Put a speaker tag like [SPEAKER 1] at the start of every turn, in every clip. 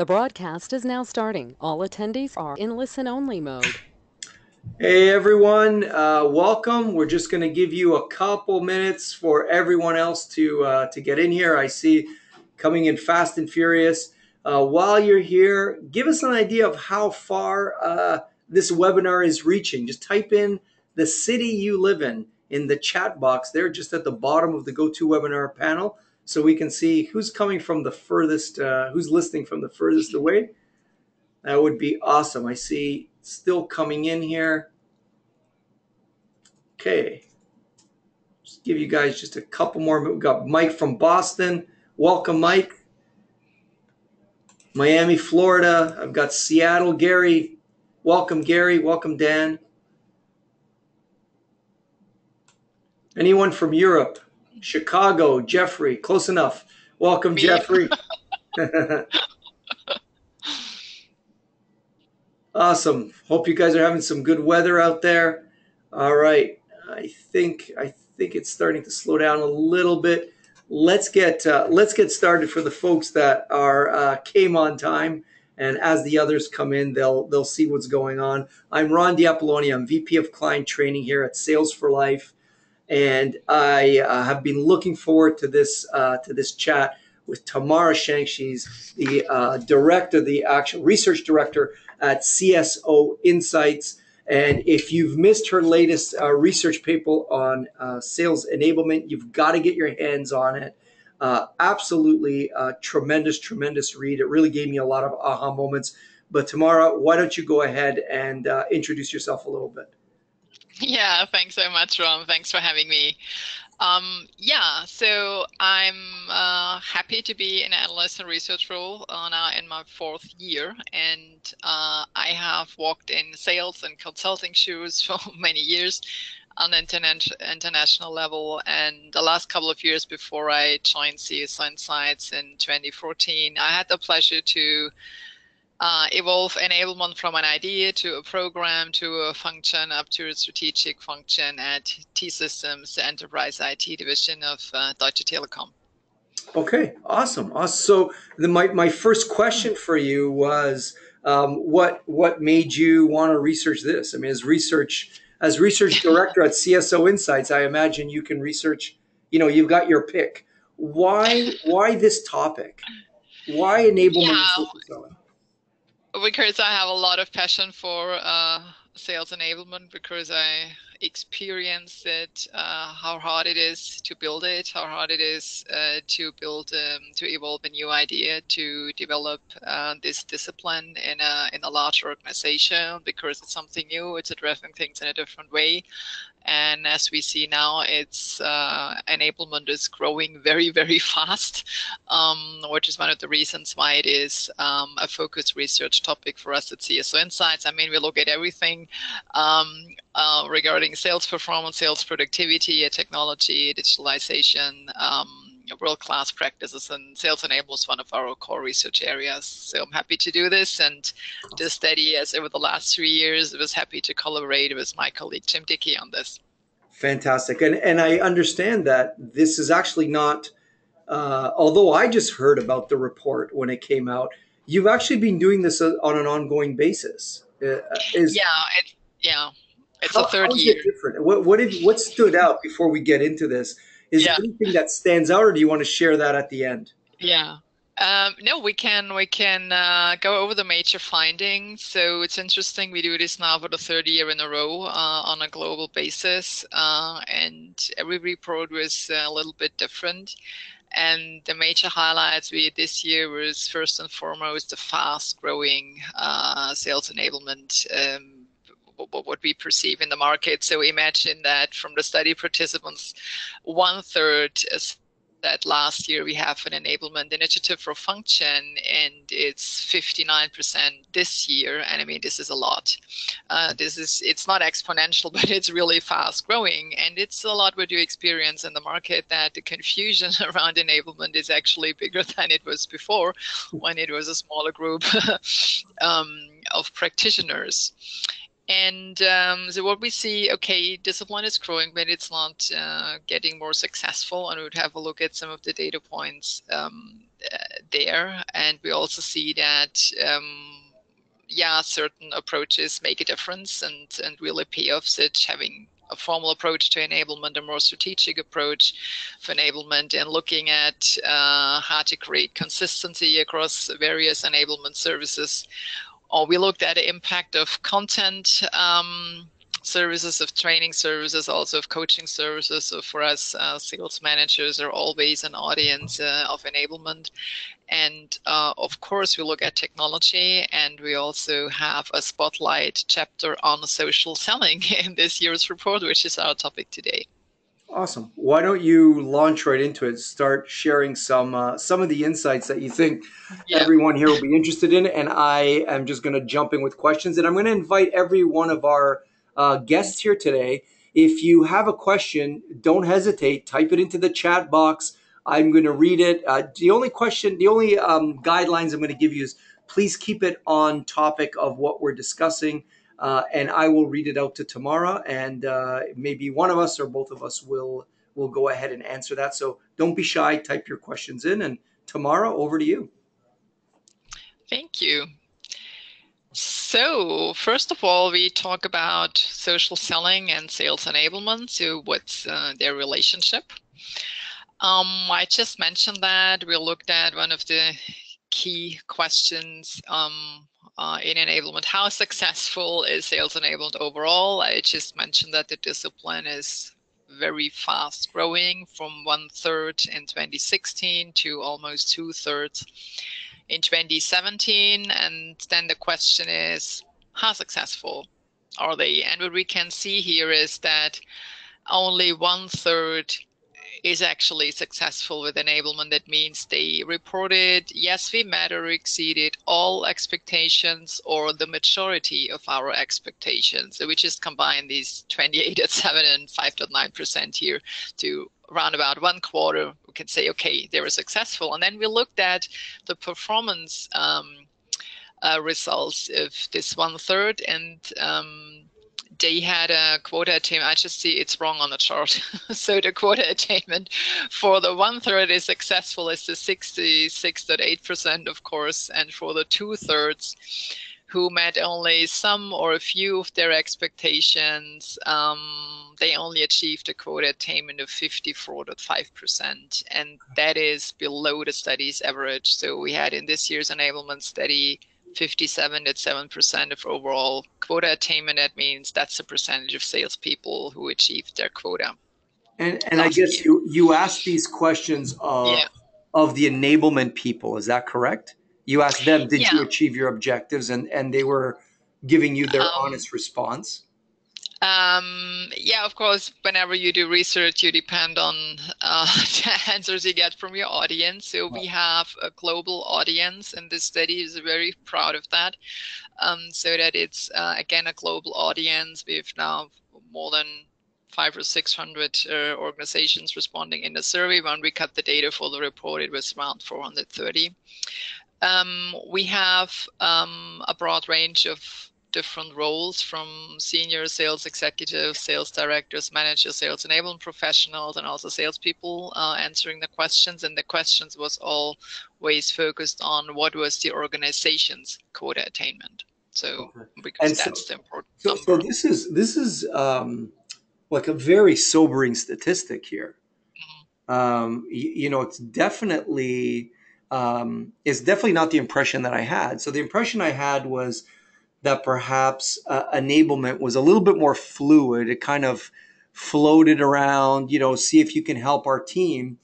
[SPEAKER 1] The broadcast is now starting. All attendees are in listen-only mode.
[SPEAKER 2] Hey everyone, welcome. We're just going to give you a couple minutes for everyone else to get in here. I see coming in fast and furious. While you're here, give us an idea of how far this webinar is reaching. Just type in the city you live in the chat box there, just at the bottom of the GoToWebinar panel, so we can see who's coming from the furthest, who's listening from the furthest away. That would be awesome. I see still coming in here. Okay. Just give you guys just a couple more. We've got Mike from Boston. Welcome, Mike. Miami, Florida. I've got Seattle, Gary. Welcome, Gary. Welcome, Dan. Anyone from Europe? Chicago, Jeffrey. Close enough. Welcome,
[SPEAKER 3] Me.
[SPEAKER 2] Jeffrey. Awesome. Hope you guys are having some good weather out there. All right. I think it's starting to slow down a little bit. Let's get started for the folks that are came on time, and as the others come in, they'll see what's going on. I'm Ron Appolonia. I'm VP of Client Training here at Sales for Life, and I have been looking forward to this chat with Tamara Schenk. She's the director, the actual research director at CSO Insights. And if you've missed her latest research paper on sales enablement, you've got to get your hands on it. Absolutely tremendous read. It really gave me a lot of aha moments. But Tamara, why don't you go ahead and introduce yourself a little bit?
[SPEAKER 3] Yeah, thanks so much, Ron. Thanks for having me. So I'm happy to be an analyst and research role now in my 4th year, and I have walked in sales and consulting shoes for many years on an international level. And the last couple of years before I joined CSO Insights in 2014, I had the pleasure to evolve enablement from an idea to a program to a function up to a strategic function at T-Systems, the enterprise IT division of Deutsche Telekom.
[SPEAKER 2] Okay, awesome. So my first question for you was, what made you want to research this? I mean, as research director at CSO Insights, I imagine you can research. You've got your pick. Why this topic? Why enablement is so compelling?
[SPEAKER 3] Because I have a lot of passion for sales enablement, because I experienced it, how hard it is to build it, how hard it is to evolve a new idea, to develop this discipline in a large organization, because it's something new, it's addressing things in a different way. And as we see now, it's enablement is growing very fast, which is one of the reasons why it is a focused research topic for us at CSO Insights. I mean, we look at everything regarding sales performance, sales productivity, technology, digitalization, world-class practices, and sales enablement is one of our core research areas. So I'm happy to do this, and to study as over the last 3 years, I was happy to collaborate with my colleague Jim Dickey on this.
[SPEAKER 2] Fantastic. And I understand that this is actually not, although I just heard about the report when it came out, you've actually been doing this on an ongoing basis. It's
[SPEAKER 3] a 3rd year.
[SPEAKER 2] It different? What stood out before we get into this? Is there anything that stands out, or do you want to share that at the end?
[SPEAKER 3] Yeah. No, we can go over the major findings. So it's interesting. We do this now for the 3rd year in a row on a global basis, and every report was a little bit different. And the major highlights this year was, first and foremost, the fast-growing sales enablement. What we perceive in the market. So imagine that from the study participants, 1/3 that last year we have an enablement initiative for function, and it's 59% this year. And I mean, this is a lot. It's not exponential, but it's really fast growing. And it's a lot what you experience in the market, that the confusion around enablement is actually bigger than it was before, when it was a smaller group of practitioners. And so what we see, okay, discipline is growing, but it's not getting more successful. And we would have a look at some of the data points there. And we also see that certain approaches make a difference and really pay off. So having a formal approach to enablement, a more strategic approach for enablement, and looking at how to create consistency across various enablement services. Or we looked at the impact of content services, of training services, also of coaching services. So for us, sales managers are always an audience of enablement. And of course, we look at technology, and we also have a spotlight chapter on social selling in this year's report, which is our topic today.
[SPEAKER 2] Awesome. Why don't you launch right into it? Start sharing some of the insights that you think everyone here will be interested in, and I am just going to jump in with questions. And I'm going to invite every one of our guests here today. If you have a question, don't hesitate. Type it into the chat box. I'm going to read it. The only guidelines I'm going to give you is please keep it on topic of what we're discussing. And I will read it out to Tamara, and maybe one of us or both of us will go ahead and answer that. So don't be shy. Type your questions in. And Tamara, over to you.
[SPEAKER 3] Thank you. So first of all, we talk about social selling and sales enablement. So what's their relationship? I just mentioned that we looked at one of the key questions in enablement. How successful is sales enablement overall? I just mentioned that the discipline is very fast growing, from 1/3 in 2016 to almost 2/3 in 2017. And then the question is, how successful are they? And what we can see here is that only 1/3 is actually successful with enablement. That means they reported, yes, we met or exceeded all expectations or the majority of our expectations. So we just combine these 28.7 and 5.9% here to around about 1/4. We can say, okay, they were successful. And then we looked at the performance results of this 1/3, and they had a quota attainment. I just see it's wrong on the chart. So the quota attainment for the 1/3 is successful is the 66.8%, of course. And for the 2/3 who met only some or a few of their expectations, they only achieved a quota attainment of 54.5%. And that is below the study's average. So we had in this year's enablement study 57.7% of overall quota attainment. That means that's the percentage of salespeople who achieved their quota.
[SPEAKER 2] And I guess you asked these questions of the enablement people. Is that correct? You asked them, did you achieve your objectives? And they were giving you their honest response.
[SPEAKER 3] Yeah, of course, whenever you do research, you depend on the answers you get from your audience. So we have a global audience, and this study is very proud of that. So that it's, again, a global audience. We have now more than 500 or 600 organizations responding in the survey. When we cut the data for the report, it was around 430. We have a broad range of different roles, from senior sales executives, sales directors, managers, sales enablement professionals, and also salespeople answering the questions. And the questions was always focused on what was the organization's quota attainment. So because that's the important number.
[SPEAKER 2] So this is like a very sobering statistic here. It's definitely not the impression that I had. So the impression I had was that perhaps enablement was a little bit more fluid. It kind of floated around, see if you can help our team.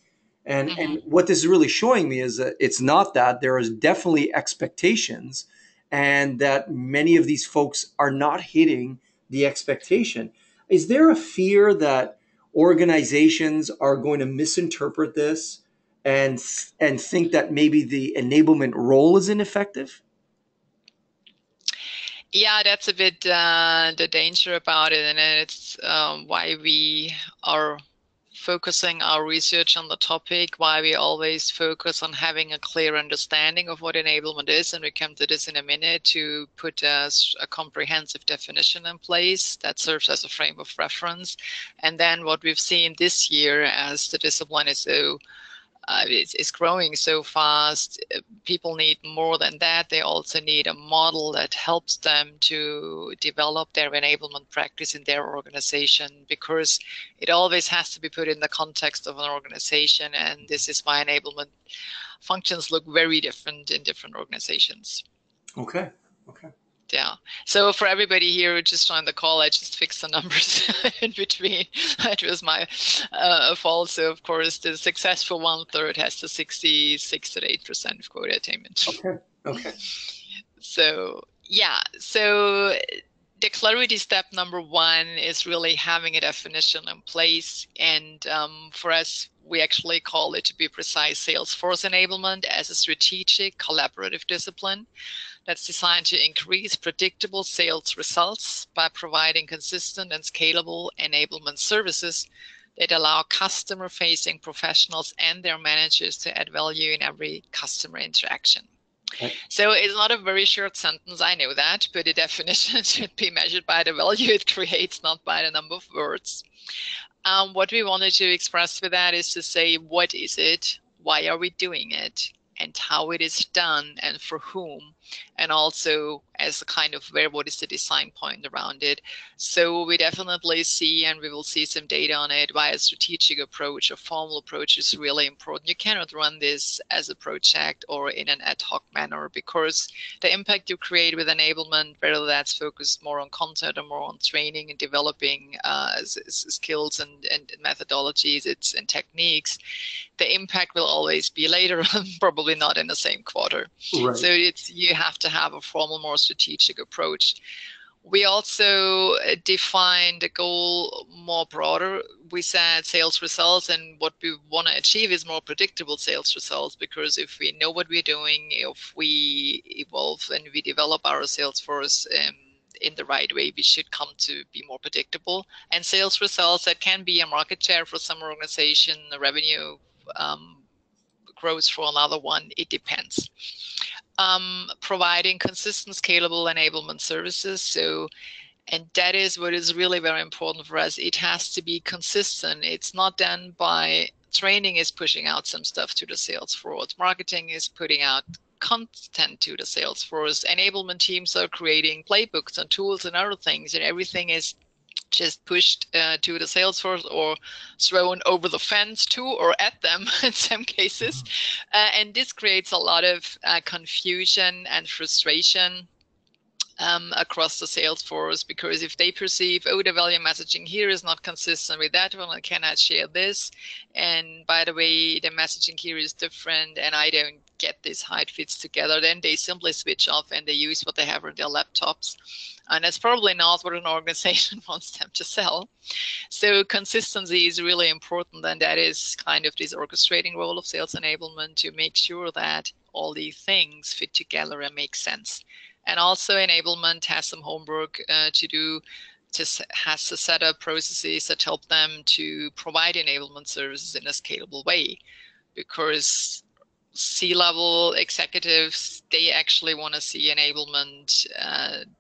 [SPEAKER 2] And what this is really showing me is that it's not that. There is definitely expectations, and that many of these folks are not hitting the expectation. Is there a fear that organizations are going to misinterpret this and think that maybe the enablement role is ineffective?
[SPEAKER 3] Yeah, that's a bit the danger about it, and it's why we are focusing our research on the topic, why we always focus on having a clear understanding of what enablement is, and we come to this in a minute, to put a comprehensive definition in place that serves as a frame of reference. And then what we've seen this year, as the discipline is so it's growing so fast. People need more than that. They also need a model that helps them to develop their enablement practice in their organization, because it always has to be put in the context of an organization. And this is why enablement functions look very different in different organizations.
[SPEAKER 2] Okay. Okay.
[SPEAKER 3] Yeah. So for everybody here who just joined the call, I just fixed the numbers in between. That was my fault. So of course, the successful 1/3 has the 66 to 8% of quota attainment.
[SPEAKER 2] Okay. Okay.
[SPEAKER 3] So yeah. So the clarity step number 1 is really having a definition in place. And for us, we actually call it, to be precise, Salesforce enablement as a strategic collaborative discipline that's designed to increase predictable sales results by providing consistent and scalable enablement services that allow customer-facing professionals and their managers to add value in every customer interaction.
[SPEAKER 2] Okay.
[SPEAKER 3] So it's not a very short sentence, I know that, but the definition should be measured by the value it creates, not by the number of words. What we wanted to express with that is to say, what is it? Why are we doing it? And how it is done and for whom, and also as a kind of what is the design point around it. So we definitely see, and we will see some data on it, why a strategic approach, a formal approach is really important. You cannot run this as a project or in an ad hoc manner, because the impact you create with enablement, whether that's focused more on content or more on training and developing skills and methodologies and techniques, the impact will always be later on, probably not in the same quarter.
[SPEAKER 2] Right.
[SPEAKER 3] So you have to have a formal, more strategic approach. We also defined the goal more broader. We said sales results, and what we want to achieve is more predictable sales results, because if we know what we're doing, if we evolve and we develop our sales force in the right way, we should come to be more predictable. And sales results, that can be a market share for some organization, a revenue growth for another one, it depends. Providing consistent, scalable enablement services. So, and that is what is really very important for us. It has to be consistent. It's not done by training is pushing out some stuff to the sales force. Marketing is putting out content to the sales force. Enablement teams are creating playbooks and tools and other things, and everything is just pushed to the sales force or thrown over the fence to or at them in some cases. And this creates a lot of confusion and frustration across the sales force, because if they perceive, oh, the value messaging here is not consistent with that one, I cannot share this. And by the way, the messaging here is different and I don't get this, how it fits together, then they simply switch off and they use what they have on their laptops. And that's probably not what an organization wants them to sell. So consistency is really important, and that is kind of this orchestrating role of sales enablement to make sure that all these things fit together and make sense. And also enablement has some homework to do, just has to set up processes that help them to provide enablement services in a scalable way, because C-level executives, they actually want to see enablement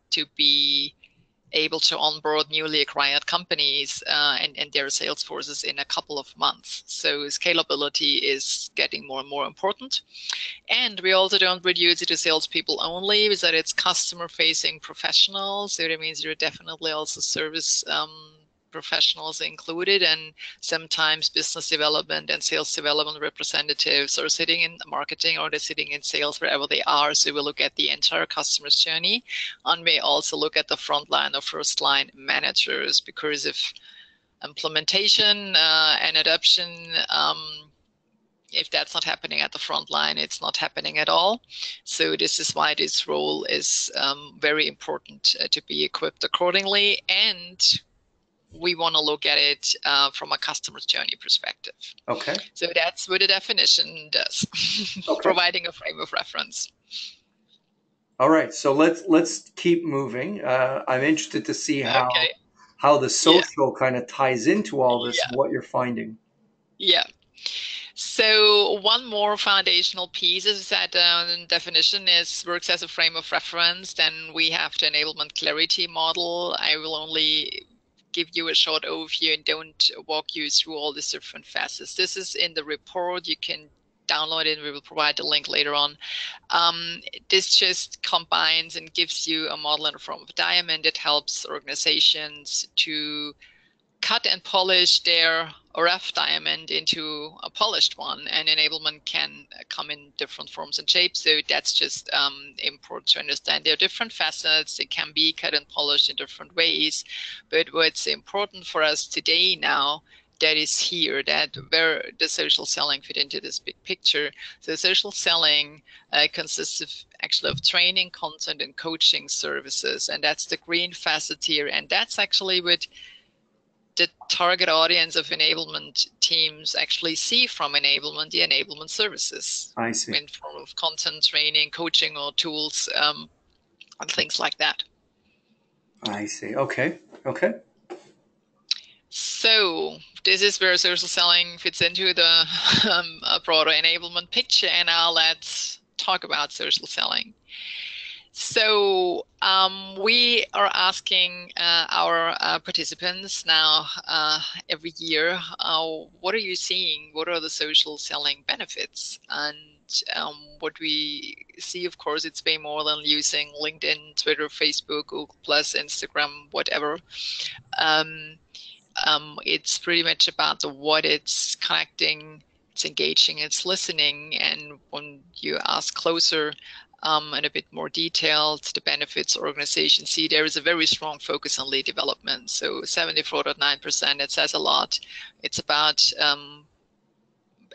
[SPEAKER 3] to be able to onboard newly acquired companies and their sales forces in a couple of months. So scalability is getting more and more important. And we also don't reduce it to salespeople only, because it's customer-facing professionals. So that means there are definitely also service professionals included, and sometimes business development and sales development representatives are sitting in marketing or they're sitting in sales, wherever they are. So we look at the entire customer's journey, and we also look at the frontline or first line managers, because if implementation and adoption, if that's not happening at the front line, it's not happening at all. So this is why this role is very important to be equipped accordingly. And we want to look at it from a customer's journey perspective.
[SPEAKER 2] Okay.
[SPEAKER 3] So that's what the definition does,
[SPEAKER 2] Okay.
[SPEAKER 3] providing a frame of reference.
[SPEAKER 2] All right. So let's keep moving. I'm interested to see how the social kind of ties into all this, what you're finding.
[SPEAKER 3] Yeah. So one more foundational piece is that definition works as a frame of reference. Then we have the enablement clarity model. I will only give you a short overview and don't walk you through all these different facets. This is in the report. You can download it. We will provide the link later on. This just combines and gives you a model in the form of a diamond. It helps organizations to cut and polish their rough diamond into a polished one, and enablement can come in different forms and shapes. So that's just important to understand. There are different facets. It can be cut and polished in different ways. But what's important for us today now, that is here, that where the social selling fit into this big picture. So social selling consists of actually of training, content, and coaching services. And that's the green facet here. And that's actually what the target audience of enablement teams actually see from enablement, the enablement services.
[SPEAKER 2] I see.
[SPEAKER 3] In form of content, training, coaching, or tools, and things like that.
[SPEAKER 2] I see. Okay. Okay.
[SPEAKER 3] So this is where social selling fits into the broader enablement picture. And now let's talk about social selling. So we are asking our participants now every year, what are you seeing? What are the social selling benefits? And what we see, of course, it's way more than using LinkedIn, Twitter, Facebook, Google+, Instagram, whatever. It's pretty much about the what. It's connecting, it's engaging, it's listening. And when you ask closer, and a bit more detailed, the benefits organizations see, there is a very strong focus on lead development. So 74.9%, it says a lot. It's about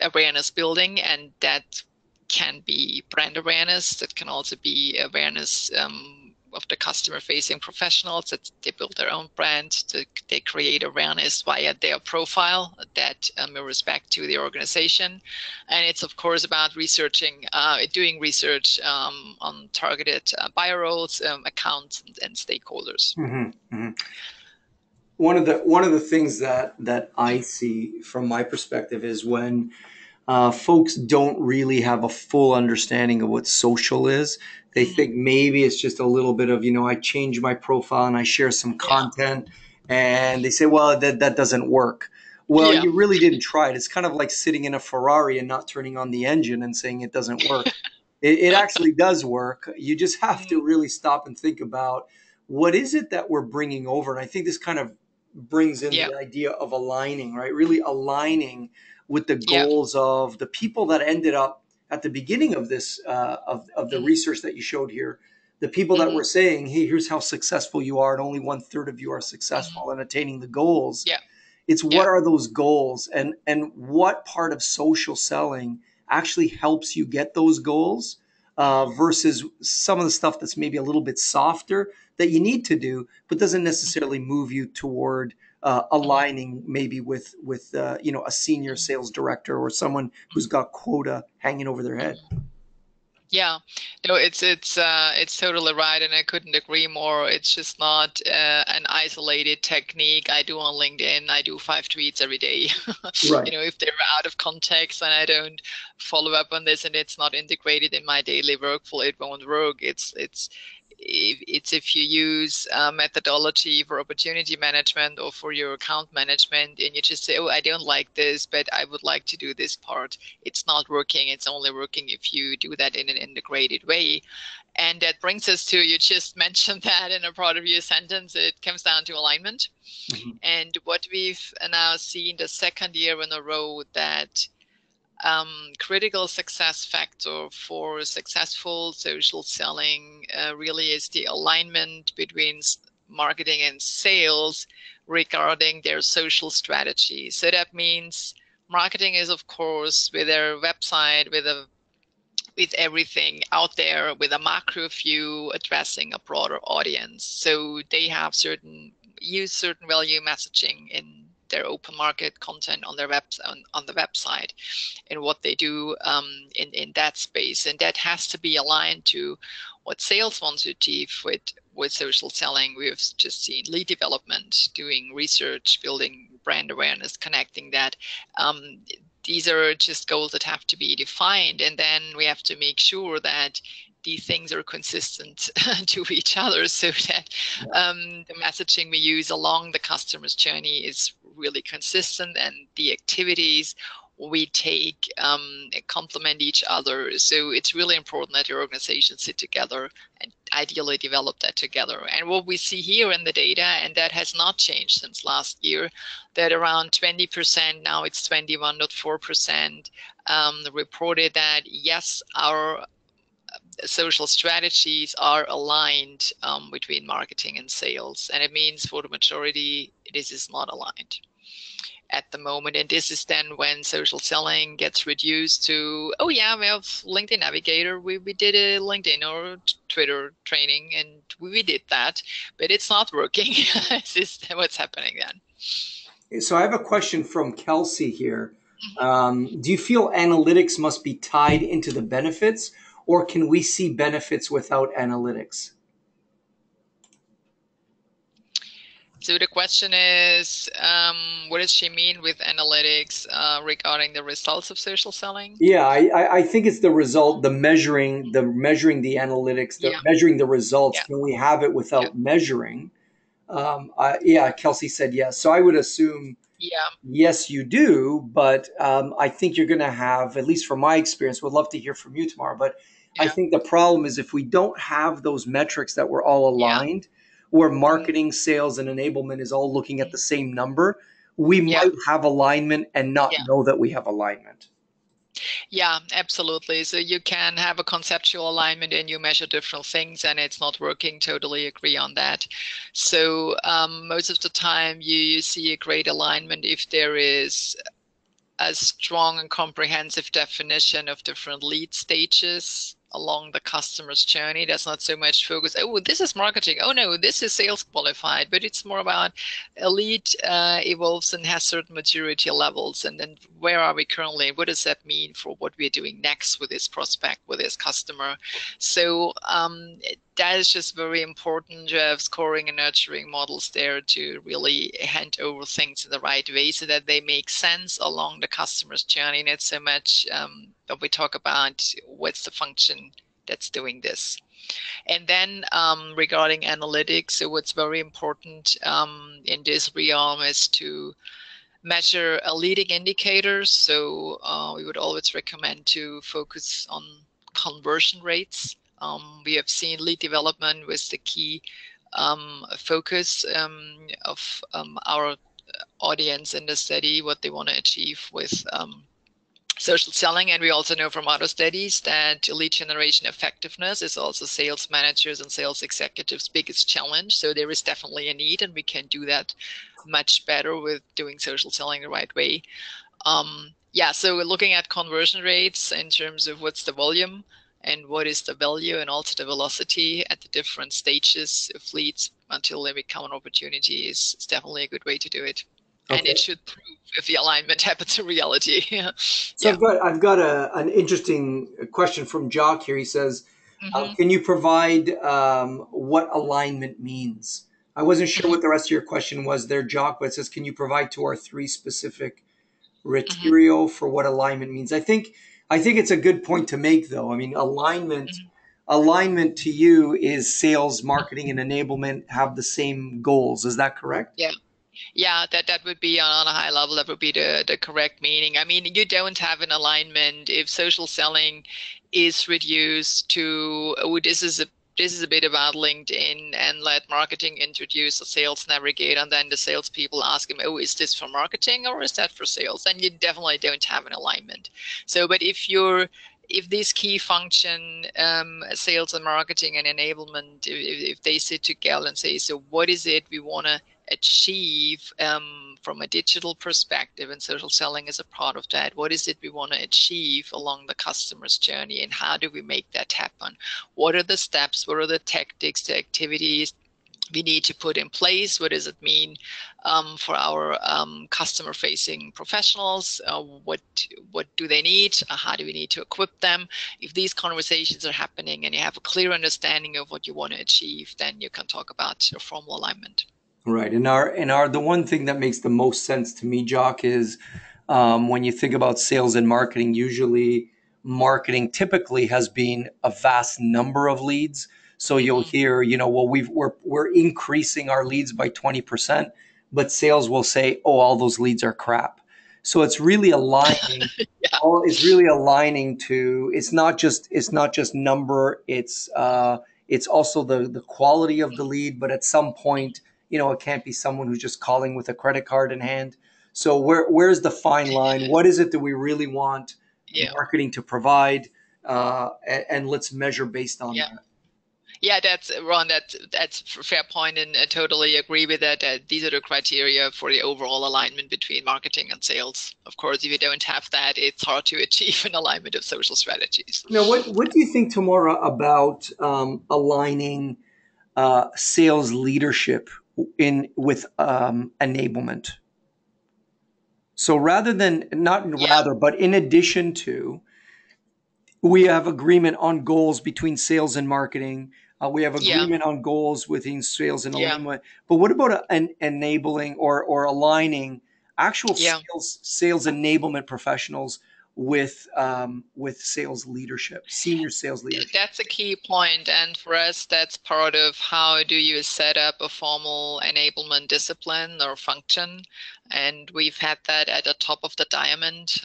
[SPEAKER 3] awareness building, and that can be brand awareness. That can also be awareness of the customer-facing professionals, that they build their own brand, they create awareness via their profile that mirrors back to the organization. And it's, of course, about researching, doing research on targeted buyer roles, accounts, and stakeholders.
[SPEAKER 2] Mm-hmm. Mm-hmm. One of the things that I see from my perspective is when folks don't really have a full understanding of what social is. They think maybe it's just a little bit of, I change my profile and I share some content, and they say, well, that doesn't work. Well, you really didn't try it. It's kind of like sitting in a Ferrari and not turning on the engine and saying it doesn't work. It actually does work. You just have to really stop and think about what is it that we're bringing over. And I think this kind of brings in the idea of aligning, right? Really aligning with the goals of the people that ended up at the beginning of this, of the research that you showed here, the people that were saying, hey, here's how successful you are, and only 1/3 of you are successful in attaining the goals. It's what are those goals, and what part of social selling actually helps you get those goals versus some of the stuff that's maybe a little bit softer that you need to do, but doesn't necessarily move you toward aligning maybe with a senior sales director or someone who's got quota hanging over their head.
[SPEAKER 3] Yeah, no, it's totally right, and I couldn't agree more. It's just not an isolated technique. I do on LinkedIn. I do 5 tweets every day.
[SPEAKER 2] Right.
[SPEAKER 3] If they're out of context and I don't follow up on this and it's not integrated in my daily workflow, it won't work. It's if you use methodology for opportunity management or for your account management, and you just say, oh, I don't like this, but I would like to do this part. It's not working. It's only working if you do that in an integrated way. And that brings us to, you just mentioned that in a part of your sentence, it comes down to alignment. And what we've now seen the second year in a row, that critical success factor for successful social selling really is the alignment between marketing and sales regarding their social strategy. So that means marketing is, of course, with their website, with everything out there, with a macro view addressing a broader audience. So they have use certain value messaging in their open market content on their on the website, and what they do in that space, and that has to be aligned to what sales wants to achieve with social selling. We've just seen lead development, doing research, building brand awareness, connecting that. These are just goals that have to be defined, and then we have to make sure that these things are consistent to each other, so that the messaging we use along the customer's journey is really consistent, and the activities we take complement each other. So it's really important that your organizations sit together and ideally develop that together. And what we see here in the data, and that has not changed since last year, that around 20%, now it's 21.4%, reported that yes, our social strategies are aligned between marketing and sales. And it means for the majority, this is not aligned at the moment. And this is then when social selling gets reduced to, oh yeah, we have LinkedIn Navigator. We did a LinkedIn or Twitter training and we did that, but it's not working. This is what's happening then.
[SPEAKER 2] So I have a question from Kelsey here. Do you feel analytics must be tied into the benefits, or can we see benefits without analytics?
[SPEAKER 3] So the question is, what does she mean with analytics regarding the results of social selling?
[SPEAKER 2] Yeah, I think it's the result, the measuring the analytics, measuring the results.
[SPEAKER 3] Yeah.
[SPEAKER 2] Can we have it without measuring? Yeah, Kelsey said yes. So I would assume yes, you do. But I think you're going to have, at least from my experience, would love to hear from you tomorrow. But I think the problem is if we don't have those metrics that we're all aligned, where marketing, sales, and enablement is all looking at the same number, we might have alignment and not know that we have alignment.
[SPEAKER 3] Yeah, absolutely. So you can have a conceptual alignment and you measure different things and it's not working. Totally agree on that. So most of the time you see a great alignment if there is a strong and comprehensive definition of different lead stages along the customer's journey. That's not so much focused, oh, this is marketing. Oh, no, this is sales qualified. But it's more about a lead evolves and has certain maturity levels. And then where are we currently? What does that mean for what we're doing next with this prospect, with this customer? So that is just very important to have scoring and nurturing models there to really hand over things in the right way so that they make sense along the customer's journey. Not so much that we talk about what's the function that's doing this. And then regarding analytics, so what's very important in this realm is to measure leading indicators. So we would always recommend to focus on conversion rates. We have seen lead development was the key focus of our audience in the study, what they want to achieve with social selling. And we also know from other studies that lead generation effectiveness is also sales managers and sales executives' biggest challenge. So there is definitely a need, and we can do that much better with doing social selling the right way. So we're looking at conversion rates in terms of what's the volume and what is the value and also the velocity at the different stages of leads until they become an opportunity is definitely a good way to do it. Okay. And it should prove if the alignment happens in reality.
[SPEAKER 2] So I've got an interesting question from Jock here. He says, can you provide what alignment means? I wasn't sure what the rest of your question was there, Jock, but it says, can you provide to our 3 specific material for what alignment means? I think it's a good point to make, though. I mean, alignment to you is sales, marketing, and enablement have the same goals. Is that correct?
[SPEAKER 3] Yeah, that would be on a high level. That would be the correct meaning. I mean, you don't have an alignment if social selling is reduced to, oh, this is a bit about LinkedIn, and let marketing introduce a sales navigator, and then the salespeople ask him, oh, is this for marketing or is that for sales? Then you definitely don't have an alignment. So, but if this key function, sales and marketing and enablement, if they sit together and say, so what is it we want to achieve from a digital perspective, and social selling is a part of that. What is it we want to achieve along the customer's journey, and how do we make that happen? What are the steps? What are the tactics, the activities we need to put in place? What does it mean for our customer-facing professionals? What do they need? How do we need to equip them? If these conversations are happening and you have a clear understanding of what you want to achieve, then you can talk about your formal alignment.
[SPEAKER 2] Right. And the one thing that makes the most sense to me, Jock, is when you think about sales and marketing, usually marketing typically has been a vast number of leads. So you'll hear, well, we're increasing our leads by 20%, but sales will say, oh, all those leads are crap. So it's really aligning.
[SPEAKER 3] Yeah.
[SPEAKER 2] It's really aligning to. It's not just number. It's also the quality of the lead. But at some point, it can't be someone who's just calling with a credit card in hand. So where's the fine line? What is it that we really want
[SPEAKER 3] Yeah.
[SPEAKER 2] marketing to provide? And let's measure based on
[SPEAKER 3] Yeah.
[SPEAKER 2] that.
[SPEAKER 3] Yeah, that's Ron. That's a fair point, and I totally agree with that. These are the criteria for the overall alignment between marketing and sales. Of course, if you don't have that, it's hard to achieve an alignment of social strategies.
[SPEAKER 2] Now, what do you think, Tamara, about aligning sales leadership in with enablement? So rather than not
[SPEAKER 3] Yeah,
[SPEAKER 2] rather, but in addition to, we have agreement on goals between sales and marketing. We have
[SPEAKER 3] yeah,
[SPEAKER 2] agreement on goals within sales and
[SPEAKER 3] yeah,
[SPEAKER 2] alignment. But what about an enabling or aligning actual
[SPEAKER 3] yeah.
[SPEAKER 2] sales enablement professionals with sales leadership, senior sales leadership?
[SPEAKER 3] That's a key point, and for us, that's part of how do you set up a formal enablement discipline or function. And we've had that at the top of the diamond.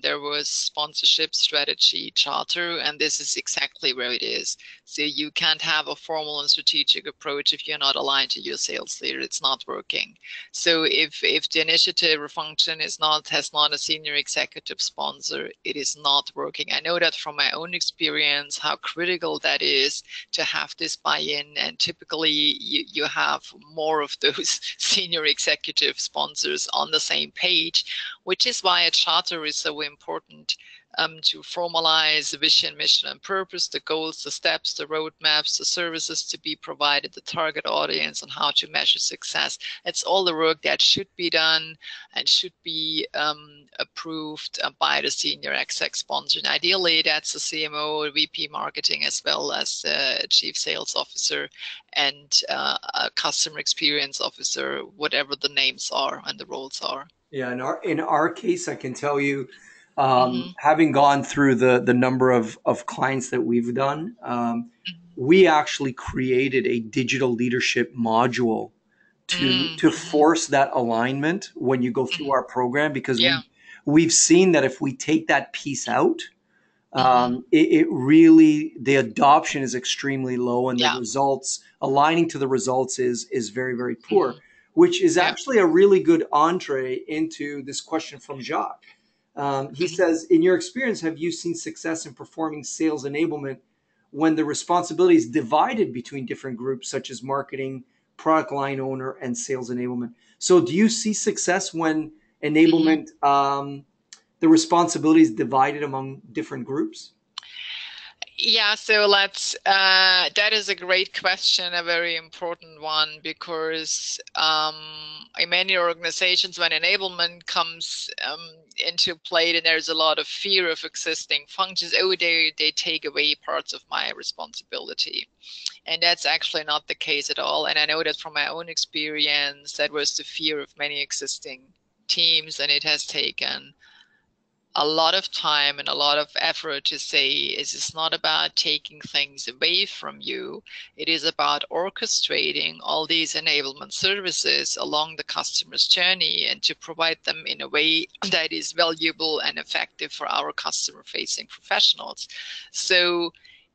[SPEAKER 3] There was sponsorship strategy charter, and this is exactly where it is. So you can't have a formal and strategic approach if you're not aligned to your sales leader. It's not working. So if the initiative or function has not a senior executive sponsor, it is not working. I know that from my own experience how critical that is to have this buy-in, and typically you have more of those senior executive sponsors on the same page, which is why a charter is so important. To formalize the vision, mission, and purpose, the goals, the steps, the roadmaps, the services to be provided, the target audience, and how to measure success. It's all the work that should be done and should be approved by the senior exec sponsor. And ideally, that's the CMO, VP marketing, as well as the chief sales officer and a customer experience officer, whatever the names are and the roles are.
[SPEAKER 2] Yeah, in our case, I can tell you,
[SPEAKER 3] Mm-hmm.
[SPEAKER 2] having gone through the number of clients that we've done, we actually created a digital leadership module to
[SPEAKER 3] Mm-hmm.
[SPEAKER 2] force that alignment when you go through
[SPEAKER 3] Mm-hmm.
[SPEAKER 2] our program, because
[SPEAKER 3] Yeah.
[SPEAKER 2] we've seen that if we take that piece out,
[SPEAKER 3] Mm-hmm.
[SPEAKER 2] it really, the adoption is extremely low, and the
[SPEAKER 3] Yeah.
[SPEAKER 2] results, aligning to the results, is very, very poor,
[SPEAKER 3] Mm-hmm.
[SPEAKER 2] which is
[SPEAKER 3] Yeah.
[SPEAKER 2] actually a really good entree into this question from Jacques. He
[SPEAKER 3] Mm-hmm.
[SPEAKER 2] says, in your experience, have you seen success in performing sales enablement when the responsibility is divided between different groups, such as marketing, product line owner, and sales enablement? So do you see success when
[SPEAKER 3] Mm-hmm.
[SPEAKER 2] enablement, the responsibility is divided among different groups?
[SPEAKER 3] Yeah, so that is a great question, a very important one, because in many organizations, when enablement comes into play, and there's a lot of fear of existing functions, they take away parts of my responsibility. And that's actually not the case at all. And I know that from my own experience, that was the fear of many existing teams, and it has taken a lot of time and a lot of effort to say it's not about taking things away from you. It is about orchestrating all these enablement services along the customer's journey and to provide them in a way that is valuable and effective for our customer facing professionals. So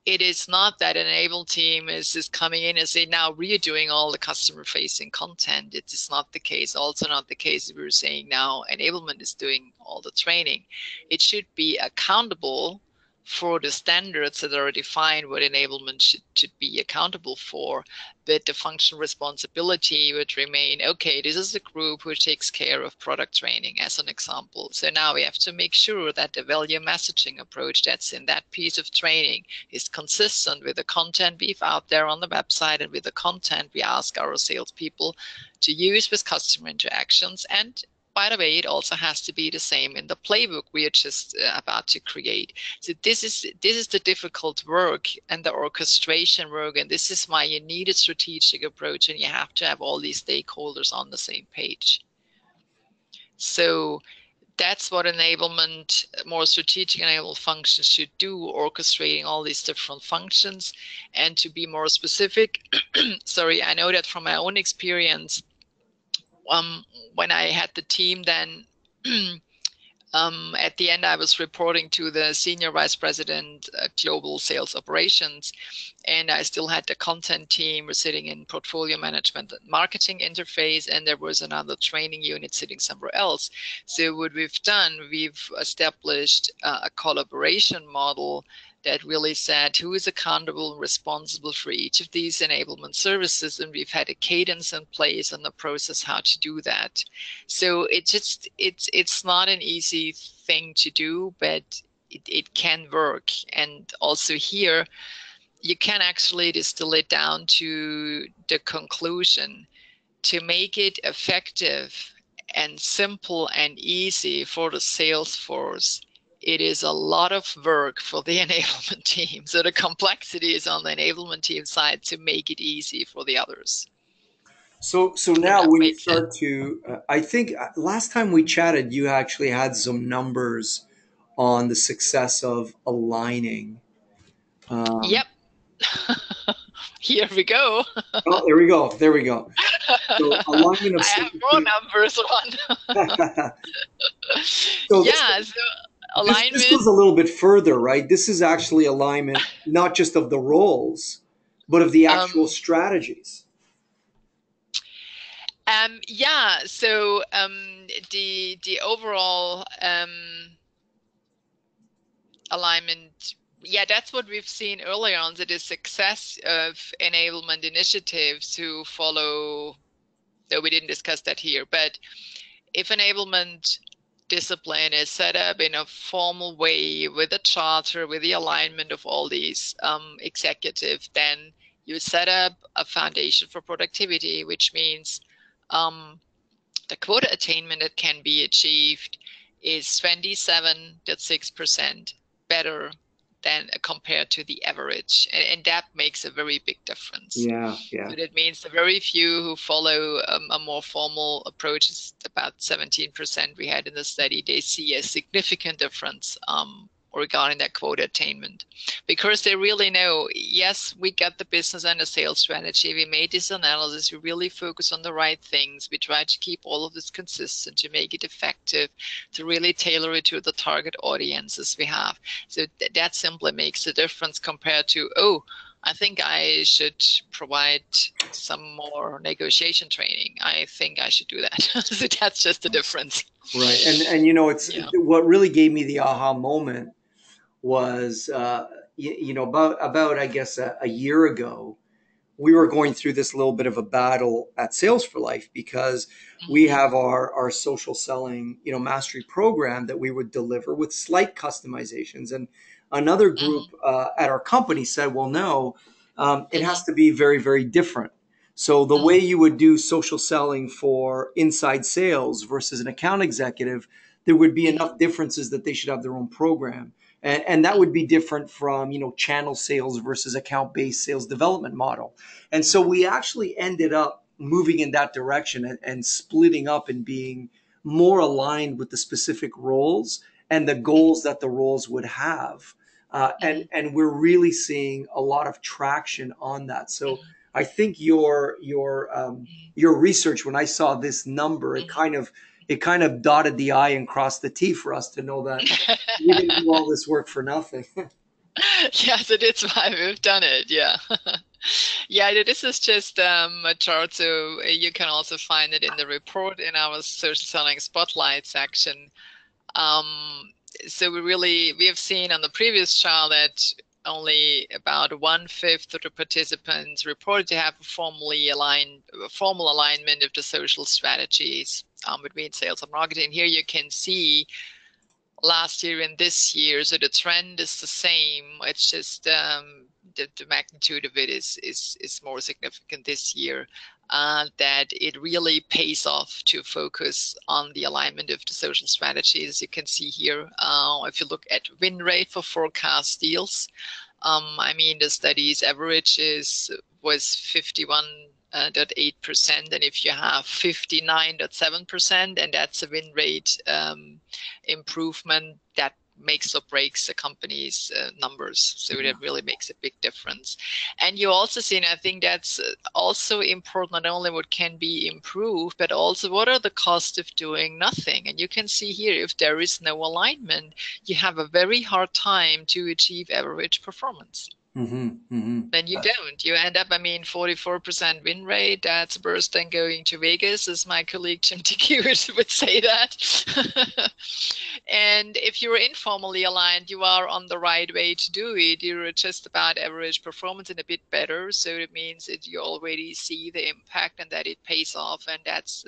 [SPEAKER 3] it is not that an enable team is just coming in and saying, now we're doing all the customer facing content. It is not the case. Also not the case if we're saying now enablement is doing all the training. It should be accountable for the standards that are defined what enablement should be accountable for, but the functional responsibility would remain, okay, this is the group who takes care of product training as an example. So now we have to make sure that the value messaging approach that's in that piece of training is consistent with the content we've out there on the website and with the content we ask our salespeople to use with customer interactions. And by the way, it also has to be the same in the playbook we are just about to create. So this is the difficult work and the orchestration work, and this is why you need a strategic approach, and you have to have all these stakeholders on the same page. So that's what enablement, more strategic enabled functions should do, orchestrating all these different functions. And to be more specific, sorry, I know that from my own experience, when I had the team then At the end, I was reporting to the Senior Vice President, Global Sales Operations, and I still had the content team. We're sitting in portfolio management and marketing interface, and there was another training unit sitting somewhere else. So what we've done, we've established a collaboration model that really said who is accountable and responsible for each of these enablement services, and we've had a cadence in place and the process how to do that. So it's not an easy thing to do, but it can work. And also here, you can actually distill it down to the conclusion. To make it effective and simple and easy for the sales force, it is a lot of work for the enablement team. So the complexity is on the enablement team side to make it easy for the others.
[SPEAKER 2] So now when you start to, I think last time we chatted, you actually had some numbers on the success of aligning.
[SPEAKER 3] Yep. Here we go.
[SPEAKER 2] Oh, there we go. There we go. So alignment of
[SPEAKER 3] I have more numbers on.
[SPEAKER 2] So
[SPEAKER 3] yeah, so alignment.
[SPEAKER 2] This goes a little bit further, right? This is actually alignment, not just of the roles, but of the actual strategies.
[SPEAKER 3] Yeah, so the overall alignment, yeah, that's what we've seen earlier on, that the success of enablement initiatives who follow, though we didn't discuss that here, but if enablement discipline is set up in a formal way with a charter, with the alignment of all these executives, then you set up a foundation for productivity, which means the quota attainment that can be achieved is 27.6% better than compared to the average. And that makes a very big difference.
[SPEAKER 2] Yeah.
[SPEAKER 3] So that means the very few who follow a more formal approach, is about 17% we had in the study, they see a significant difference regarding that quota attainment, because they really know, yes, we got the business and the sales strategy, we made this analysis, we really focus on the right things, we try to keep all of this consistent, to make it effective, to really tailor it to the target audiences we have. So that simply makes a difference compared to, oh, I think I should provide some more negotiation training. I think I should do that. So that's just the difference.
[SPEAKER 2] Right. And you know, it's what really gave me the aha moment was, about I guess a year ago, we were going through this little bit of a battle at Sales for Life, because we have our social selling, mastery program that we would deliver with slight customizations. And another group at our company said, well, no, it has to be very, very different. So the way you would do social selling for inside sales versus an account executive, there would be enough differences that they should have their own program. And that would be different from, channel sales versus account-based sales development model. And so we actually ended up moving in that direction and splitting up and being more aligned with the specific roles and the goals that the roles would have. And we're really seeing a lot of traction on that. So I think your research, when I saw this number, it kind of dotted the I and crossed the T for us to know that we didn't do all this work for nothing.
[SPEAKER 3] Yes, it is why we've done it. Yeah. Yeah, this is just a chart, so you can also find it in the report in our social selling spotlight section. So we have seen on the previous chart that only about 1/5 of the participants reported to have a formal alignment of the social strategies between sales and marketing. Here you can see last year and this year, so the trend is the same. It's just the magnitude of it is more significant this year. That it really pays off to focus on the alignment of the social strategies. You can see here, if you look at win rate for forecast deals, the study's average was 51.8%, and if you have 59.7%, and that's a win rate improvement, that makes or breaks the company's numbers. So that really makes a big difference. And you also see, and I think that's also important, not only what can be improved, but also what are the costs of doing nothing. And you can see here, if there is no alignment, you have a very hard time to achieve average performance. Then you don't. You end up, 44% win rate. That's worse than going to Vegas, as my colleague Jim TQ would say that. And if you're informally aligned, you are on the right way to do it. You're just about average performance and a bit better. So it means that you already see the impact and that it pays off. And that's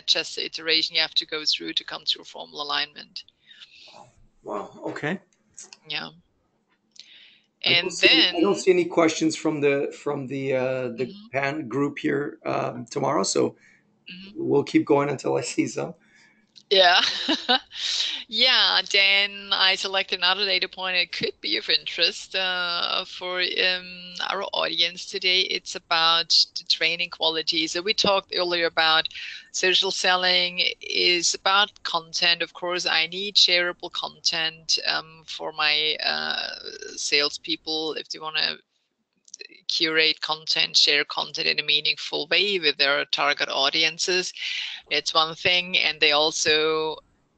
[SPEAKER 3] just the iteration you have to go through to come to a formal alignment.
[SPEAKER 2] Wow. Okay.
[SPEAKER 3] Yeah.
[SPEAKER 2] I don't see any questions from the pan group here, Tamara. So we'll keep going until I see some.
[SPEAKER 3] Yeah. Yeah, then I selected another data point. It could be of interest for our audience today. It's about the training quality. So we talked earlier about social selling is about content. Of course, I need shareable content for my salespeople if they want to curate content, share content in a meaningful way with their target audiences. It's one thing, and they also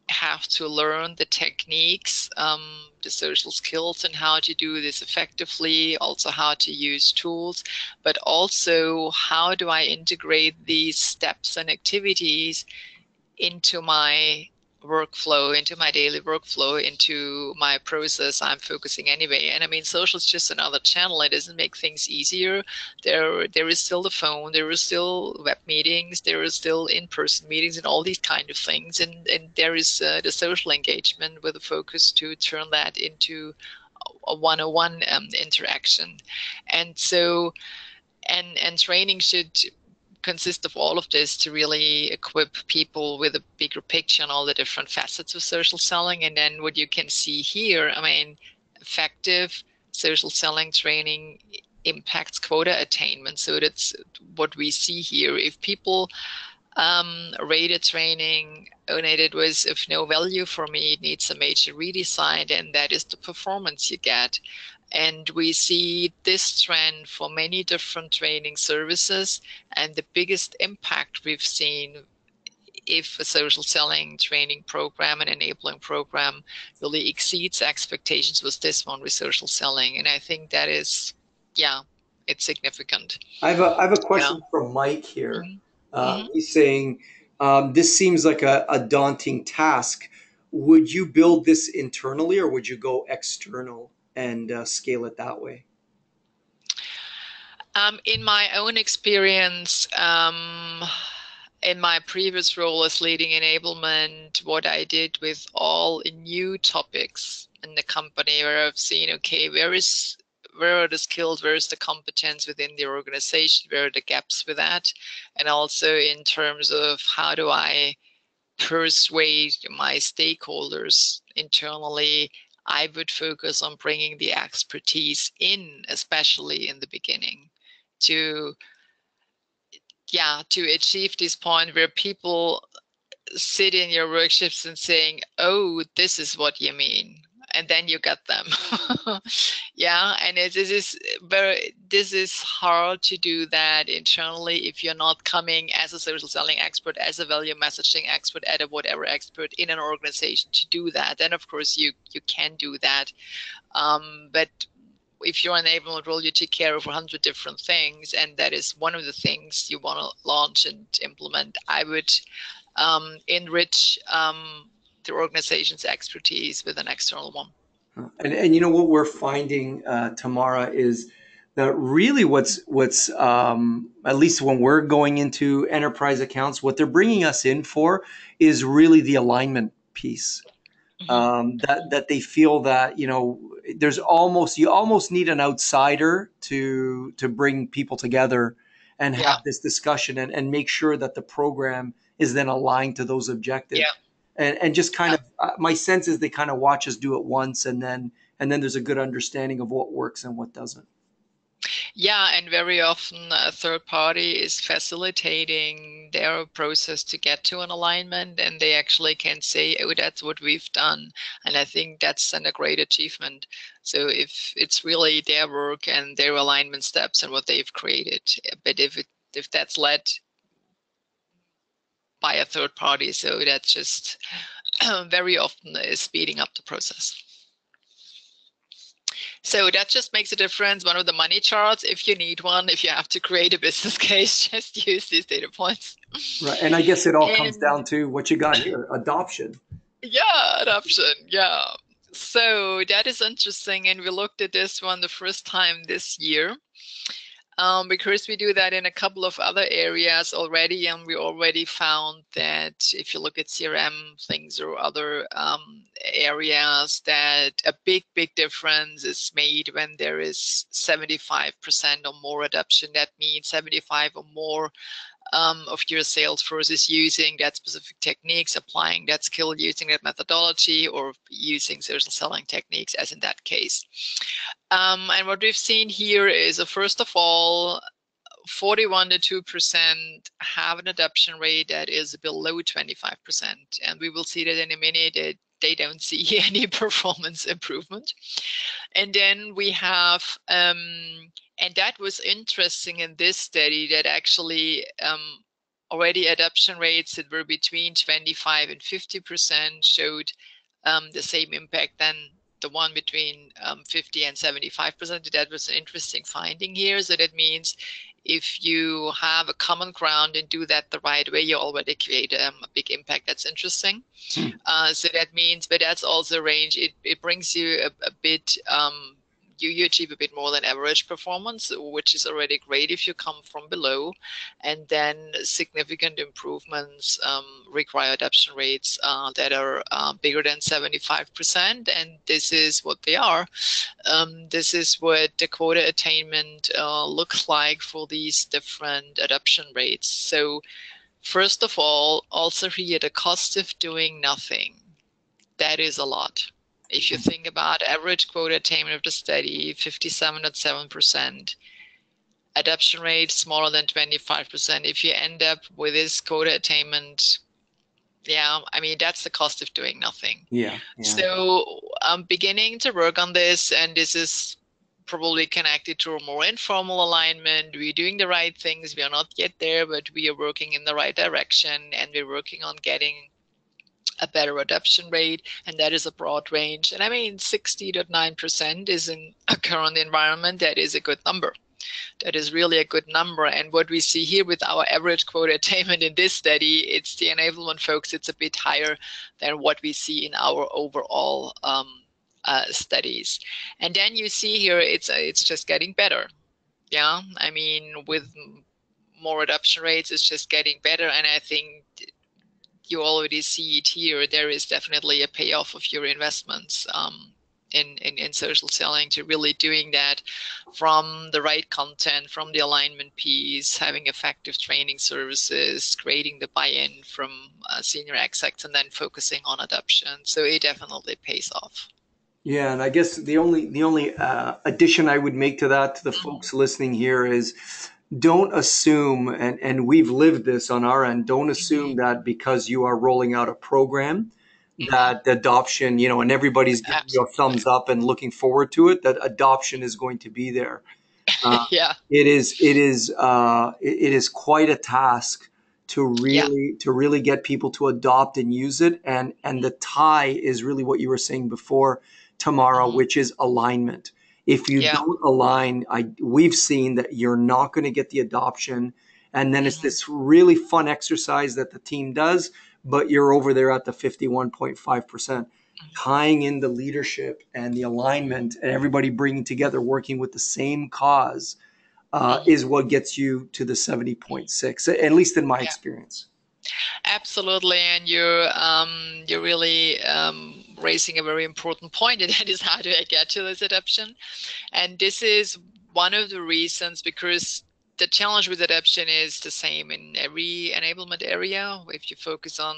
[SPEAKER 3] have to learn the techniques, the social skills, and how to do this effectively, also how to use tools, but also how do I integrate these steps and activities into my workflow, into my daily workflow, into my process I'm focusing anyway. And social is just another channel. It doesn't make things easier. There is still the phone, there is still web meetings, there is still in-person meetings and all these kind of things. And there is the social engagement with a focus to turn that into a one-on-one interaction. And so, and training should consist of all of this to really equip people with a bigger picture on all the different facets of social selling. And then what you can see here, effective social selling training impacts quota attainment. So that's what we see here. If people rate a training, it was of no value for me, it needs a major redesign, and that is the performance you get. And we see this trend for many different training services. And the biggest impact we've seen, if a social selling training program and enabling program really exceeds expectations, was this one with social selling. And I think that is, it's significant.
[SPEAKER 2] I have a question from Mike here. He's saying, this seems like a daunting task. Would you build this internally or would you go external and scale it that way?
[SPEAKER 3] In my own experience, in my previous role as leading enablement, what I did with all new topics in the company, where I've seen, okay, where are the skills, where is the competence within the organization, where are the gaps with that, and also in terms of how do I persuade my stakeholders internally, I would focus on bringing the expertise in, especially in the beginning, to achieve this point where people sit in your workshops and saying, oh, this is what you mean. And then you get them. And this is hard to do that internally if you're not coming as a social selling expert, as a value messaging expert, as a whatever expert in an organization to do that. Then of course you can do that. But if you're an enablement role, you take care of 100 different things, and that is one of the things you want to launch and implement. I would enrich the organization's expertise with an external one.
[SPEAKER 2] And you know what we're finding, Tamara, is that really what's at least when we're going into enterprise accounts, what they're bringing us in for is really the alignment piece. That they feel that you almost need an outsider to bring people together and have this discussion and make sure that the program is then aligned to those objectives. And just kind of my sense is they kind of watch us do it once, and then there's a good understanding of what works and what doesn't.
[SPEAKER 3] Yeah, and very often a third party is facilitating their process to get to an alignment, and they actually can say, oh, that's what we've done. And I think that's a great achievement. So if it's really their work and their alignment steps and what they've created, but if that's led by a third party, so that's just very often is speeding up the process. So that just makes a difference. One of the money charts, if you need one, if you have to create a business case, just use these data points.
[SPEAKER 2] Right. And I guess it all comes down to what you got here, adoption.
[SPEAKER 3] Yeah, adoption. Yeah. So that is interesting. And we looked at this one the first time this year. Because we do that in a couple of other areas already, and we already found that if you look at CRM things or other areas, that a big difference is made when there is 75% or more adoption. That means 75 or more of your sales force is using that specific techniques, applying that skill, using that methodology, or using social selling techniques, as in that case. And what we've seen here is, first of all, 41 to 2% have an adoption rate that is below 25%. And we will see that in a minute that they don't see any performance improvement. And then we have, and that was interesting in this study, that actually already adoption rates that were between 25 and 50% showed the same impact than the one between 50 and 75%. That was an interesting finding here. So that means if you have a common ground and do that the right way, you already create a big impact. That's interesting. So that means, but that's also range. It brings you a bit, you achieve a bit more than average performance, which is already great if you come from below. And then significant improvements require adoption rates that are bigger than 75%. And this is what they are. This is what the quota attainment looks like for these different adoption rates. So first of all, also here, the cost of doing nothing, that is a lot. If you think about average quota attainment of the study, 57.7%, adoption rate smaller than 25%. If you end up with this quota attainment, yeah, I mean, that's the cost of doing nothing.
[SPEAKER 2] Yeah.
[SPEAKER 3] So I'm beginning to work on this, and this is probably connected to a more informal alignment. We're doing the right things. We are not yet there, but we are working in the right direction, and we're working on getting a better adoption rate, and that is a broad range. And I mean, 60.9% is in a current environment. That is a good number. That is really a good number. And what we see here with our average quota attainment in this study, it's the enablement folks, it's a bit higher than what we see in our overall studies. And then you see here, it's just getting better. Yeah, I mean, with more adoption rates, it's just getting better. And I think you already see it here. There is definitely a payoff of your investments in social selling, to really doing that from the right content, from the alignment piece, having effective training services, creating the buy-in from senior execs, and then focusing on adoption. So it definitely pays off.
[SPEAKER 2] Yeah, and I guess the only addition I would make to that, to the folks listening here, is don't assume, and we've lived this on our end, don't assume that because you are rolling out a program that the adoption, and everybody's giving you a thumbs up and looking forward to it, that adoption is going to be there.
[SPEAKER 3] Yeah,
[SPEAKER 2] it is quite a task to really get people to adopt and use it, and the tie is really what you were saying before, Tamara, which is alignment. If you don't align, we've seen that you're not going to get the adoption. And then it's this really fun exercise that the team does, but you're over there at the 51.5%. Tying in the leadership and the alignment and everybody bringing together, working with the same cause, is what gets you to the 70.6, at least in my experience.
[SPEAKER 3] Absolutely, and you're really raising a very important point, and that is, how do I get to this adoption? And this is one of the reasons, because the challenge with adoption is the same in every enablement area. If you focus on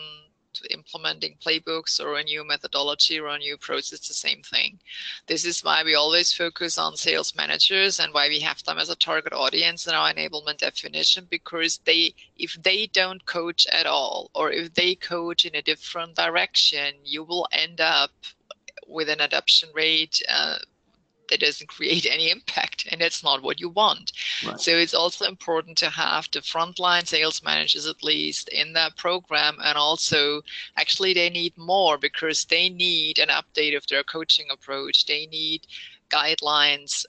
[SPEAKER 3] implementing playbooks or a new methodology or a new process, the same thing. This is why we always focus on sales managers and why we have them as a target audience in our enablement definition, because if they don't coach at all, or if they coach in a different direction, you will end up with an adoption rate that doesn't create any impact, and that's not what you want. Right. So it's also important to have the frontline sales managers at least in that program, and also actually they need more, because they need an update of their coaching approach. They need guidelines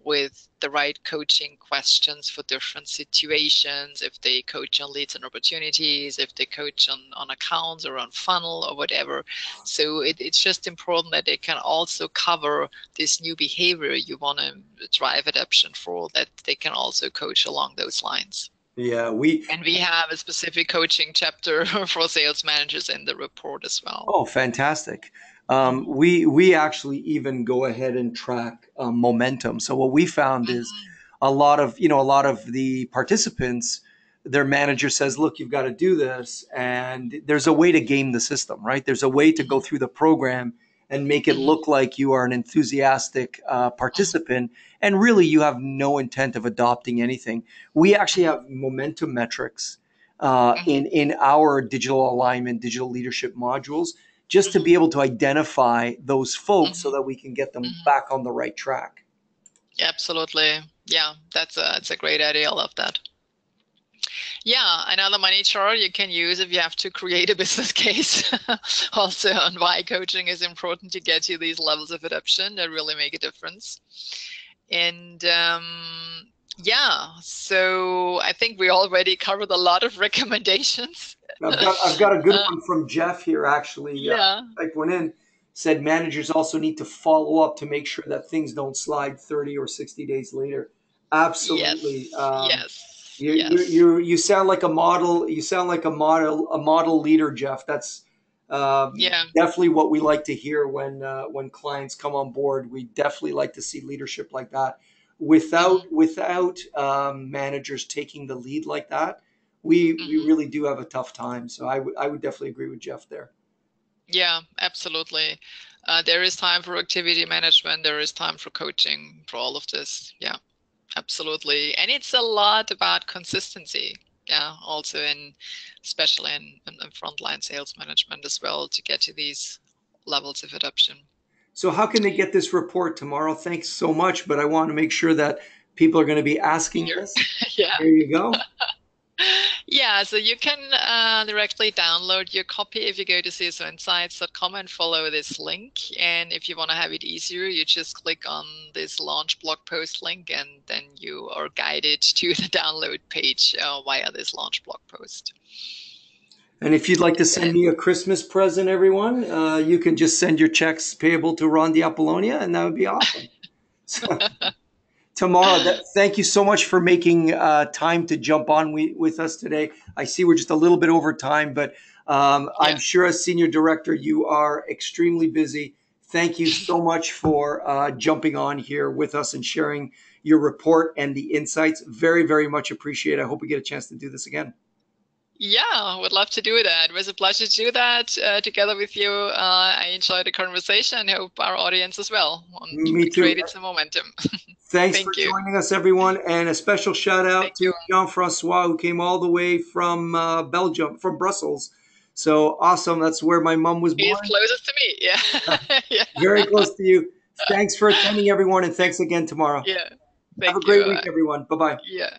[SPEAKER 3] with the right coaching questions for different situations, if they coach on leads and opportunities, if they coach on accounts or on funnel or whatever. So it's just important that they can also cover this new behavior you want to drive adoption for, that they can also coach along those lines.
[SPEAKER 2] Yeah,
[SPEAKER 3] we have a specific coaching chapter for sales managers in the report as well.
[SPEAKER 2] Oh, fantastic. We actually even go ahead and track momentum. So what we found is a lot of the participants, their manager says, look, you've got to do this. And there's a way to game the system, right? There's a way to go through the program and make it look like you are an enthusiastic participant. And really, you have no intent of adopting anything. We actually have momentum metrics in our digital alignment, digital leadership modules, just to be able to identify those folks so that we can get them back on the right track.
[SPEAKER 3] Absolutely. Yeah, that's a great idea. I love that. Yeah, another money chart you can use if you have to create a business case also on why coaching is important to get you these levels of adoption that really make a difference. And yeah, so I think we already covered a lot of recommendations.
[SPEAKER 2] I've got a good one from Jeff here, actually. Yeah. Type one in. Said managers also need to follow up to make sure that things don't slide 30 or 60 days later. Absolutely.
[SPEAKER 3] Yes.
[SPEAKER 2] You sound like a model. You sound like a model leader, Jeff. That's definitely what we like to hear when clients come on board. We definitely like to see leadership like that. Without managers taking the lead like that, we really do have a tough time. So I would definitely agree with Jeff there.
[SPEAKER 3] Yeah, absolutely. There is time for activity management. There is time for coaching for all of this. Yeah, absolutely. And it's a lot about consistency. Yeah, also especially in frontline sales management as well, to get to these levels of adoption.
[SPEAKER 2] So how can they get this report tomorrow? Thanks so much. But I want to make sure that people are going to be asking this.
[SPEAKER 3] Yeah.
[SPEAKER 2] Here you go.
[SPEAKER 3] Yeah, so you can directly download your copy if you go to csoinsights.com and follow this link. And if you want to have it easier, you just click on this launch blog post link, and then you are guided to the download page via this launch blog post.
[SPEAKER 2] And if you'd like to send me a Christmas present, everyone, you can just send your checks payable to Ron the Appolonia, and that would be awesome. So, Tamara, thank you so much for making time to jump on with us today. I see we're just a little bit over time, but I'm sure as Senior Director, you are extremely busy. Thank you so much for jumping on here with us and sharing your report and the insights. Very, very much appreciate it. I hope we get a chance to do this again.
[SPEAKER 3] Yeah, would love to do that. It was a pleasure to do that together with you. I enjoyed the conversation, and hope our audience as well.
[SPEAKER 2] Me too.
[SPEAKER 3] Created some momentum.
[SPEAKER 2] Thanks for joining us, everyone. And a special shout out to Jean-Francois, who came all the way from Belgium, from Brussels. So awesome. That's where my mom was born.
[SPEAKER 3] He's closest to me. Yeah.
[SPEAKER 2] Yeah. Very close to you. Thanks for attending, everyone. And thanks again, Tamara.
[SPEAKER 3] Yeah.
[SPEAKER 2] Have a great week, everyone. Bye-bye.
[SPEAKER 3] Yeah.